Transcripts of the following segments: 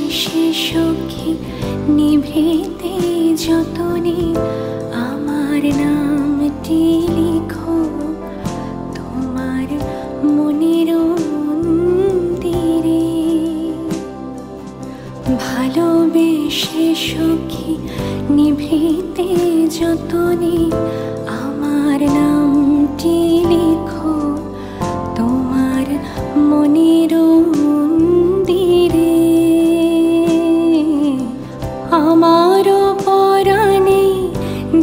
বেশে সখী নিভৃতে যতনে আমার নামটি লিখো তোমার মনের মন্দিরে। ভালোবেসে সখী নিভৃতে যতনে আমার নামটি লিখো তোমার মনের মন্দিরে। আমারও পরাণে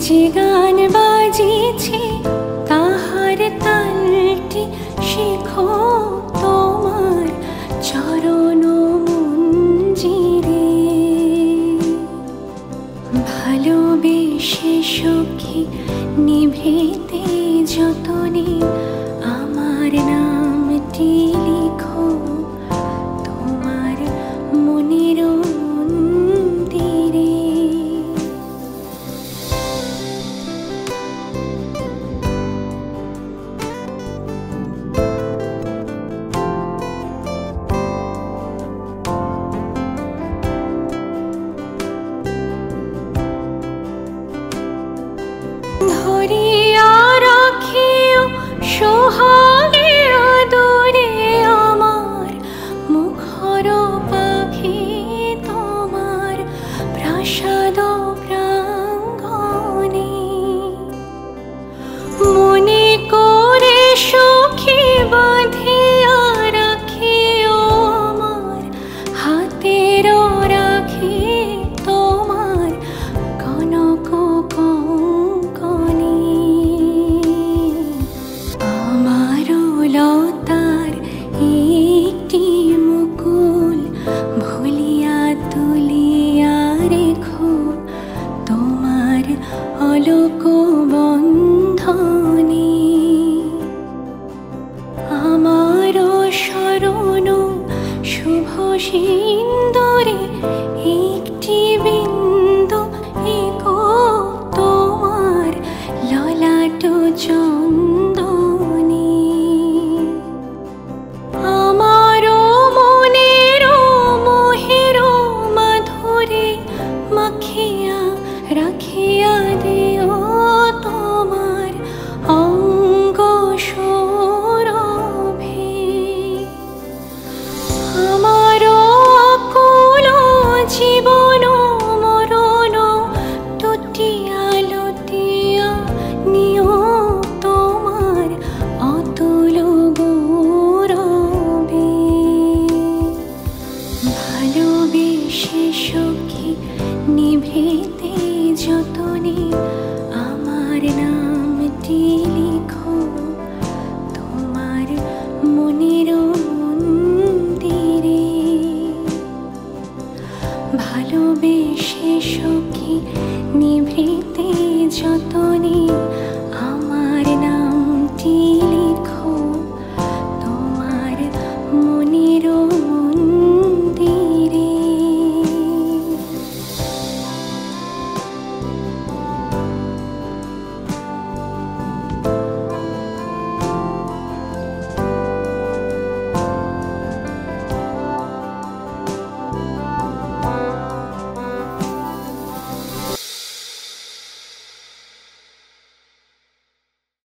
যে গান বাজিছে তাহার তালটি শেখো তোমার চরণ মঞ্জিরে। ভালোবেসে সখী নিভৃতে যতনে আমার নামটি লিখো তোমার মনের মন্দিরে। ধরিয়া রাখিও সোহাগে আদরে আমার মুখর পাখি তোমার প্রাসাদ প্রাঙ্গণে। মনে করে সখী বাঁধিয়া রাখিও আমার হাতের রাখি তোমার কনক কঙ্কণে। আমারও লতার একটি মুকুল ভুলিয়া তুলিয়া রেখো তোমার অলোক বন্ধনে। আমারও শরণ শুভ সিন্ধু